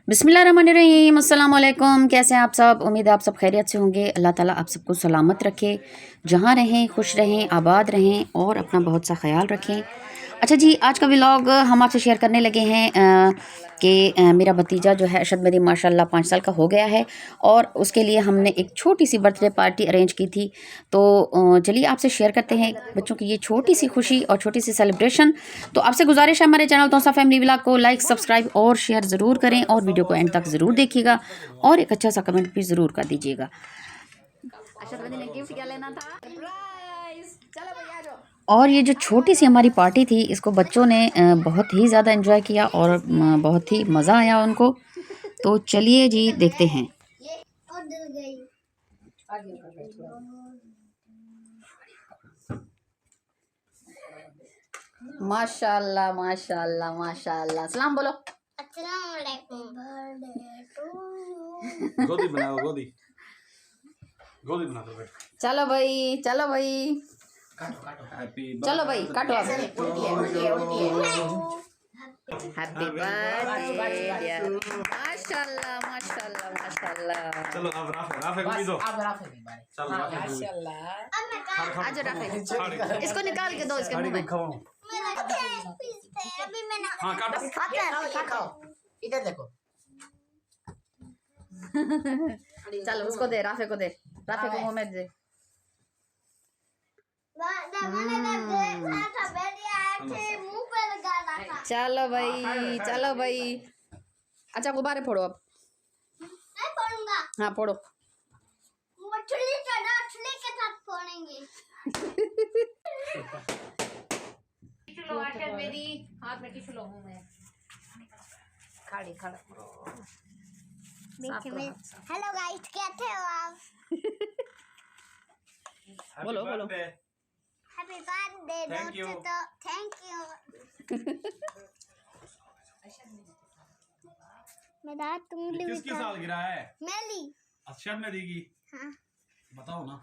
बिस्मिल्लाहिर्रहमानिर्रहीम, अस्सलाम वालेकुम। कैसे हैं आप सब? उम्मीद है आप सब खैरियत से होंगे। अल्लाह ताला आप सबको सलामत रखे, जहाँ रहें खुश रहें, आबाद रहें और अपना बहुत सा ख्याल रखें। अच्छा जी, आज का व्लॉग हम आपसे शेयर करने लगे हैं कि मेरा भतीजा जो है अरशद मेहदी माशाल्लाह 5 साल का हो गया है और उसके लिए हमने एक छोटी सी बर्थडे पार्टी अरेंज की थी। तो चलिए आपसे शेयर करते हैं बच्चों की ये छोटी सी खुशी और छोटी सी सेलिब्रेशन। तो आपसे गुजारिश है हमारे चैनल तोसा फैमिली व्लॉग को लाइक, सब्सक्राइब और शेयर ज़रूर करें और वीडियो को एंड तक ज़रूर देखिएगा और एक अच्छा सा कमेंट भी ज़रूर कर दीजिएगा। अरशद मेहदी ने गिफ्ट क्या लेना था? सरप्राइज। चलो भैया जाओ। और ये जो छोटी सी हमारी पार्टी थी इसको बच्चों ने बहुत ही ज़्यादा एंजॉय किया और बहुत ही मज़ा आया उनको। तो चलिए जी देखते हैं। माशाल्लाह माशाल्लाह माशाल्लाह। सलाम बोलो। अस्सलाम वालेकुम। गोदी बनाओ, गोदी गोदी बना दो। चलो भाई, चलो भाई, चलो भाई काटो आप। Happy birthday. माशाल्लाह माशाल्लाह माशाल्लाह। चलो अब राफे को भी दो। चलो माशाल्लाह। आज राफे इसको निकाल के दो इसके मुंह में। हाँ काटो। खाओ इधर देखो। चलो उसको दे, राफे को दे, राफे को मुंह में दे। चलो भाई, चलो भाई। अच्छा गुब्बारे फोड़ो अब। मैं फोड़ूंगा। हाँ फोड़ो। मछली के साथ फोड़ेंगे। मेरी हाथ में टिश्यू लो मुंह में। खाड़ी खड़ा। हेलो गाइस, कैसे हो आप? बोलो बोलो। हैप्पी बर्थडे दोस्तों। Thank you. मेरा तुम किसकी सालगिरह है? मेरी। अरशद मेहदी की। हाँ। बताओ ना।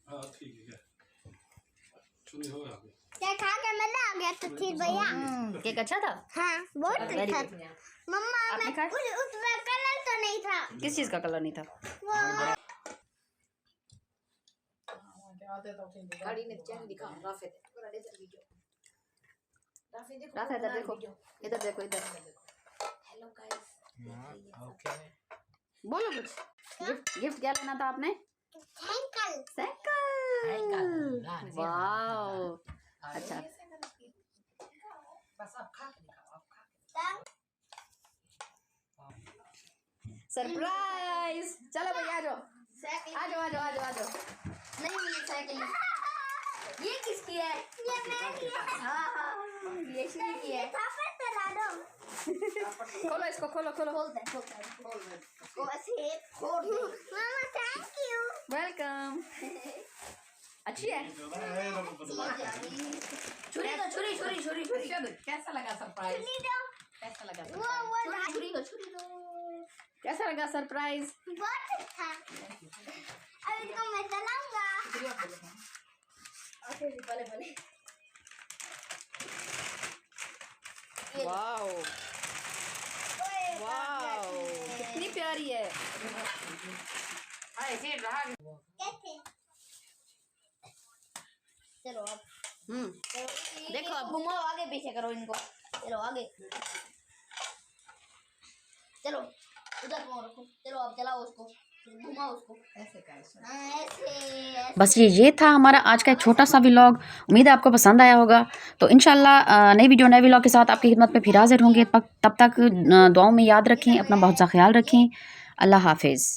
हाँ ठीक है। चुनी हो गया। क्या खा के मजा आ गया तो फिर भैया। केक अच्छा था? हाँ बहुत अच्छा था। मम्मा आपने मैं खाया? उसमें कलर तो नहीं था। किस चीज का कलर नहीं था? वो खाड़ी ने चैन दिखा राफे दे। राफे देखो। राफे इधर देखो, इधर देखो, इधर। Hello guys. ओके। बोलो कुछ। गिफ्ट क्या लेना था आपने? साइकिल। साइकिल। वाओ अच्छा। बस अब खा के दिखाओ, अब खा के। सरप्राइज। चलो भैया आ जाओ, आ जाओ, आ जाओ, आ जाओ, आ जाओ। नहीं मिली साइकिल। ये किसकी है? ये मेरी है। हाँ हाँ ये श्री की है। थापर तो ला दो। खोलो इसको, खोलो खोलो। खोल दे। वो ऐसे फोड़ दे। मामा थैंक यू। वेलकम। अच्छी है। छुरी दो, छुरी। कैसा लगा सरप्राइज? छुरी दो। कैसा लगा? वो छुरी दो। कैसा लगा सरप्राइज? बहुत अच्छा। अब इसको मैं चलाऊंगा। पहले वाओ वाओ कितनी प्यारी है। ऐसे रहा। कैसे? चलो अब। देखो अब। घुमाओ, आगे पीछे करो इनको। चलो आगे। चलो उधर को रखो। चलो अब चलाओ उसको, घुमाओ उसको। ऐसे कैसे? ऐसे। बस ये था हमारा आज का एक छोटा सा व्लॉग। उम्मीद है आपको पसंद आया होगा। तो इंशाल्लाह नई वीडियो नए व्लॉग के साथ आपकी खिदमत में फिर हाजिर होंगे। तब तक दुआओं में याद रखें, अपना बहुत सा ख्याल रखें। अल्लाह हाफिज़।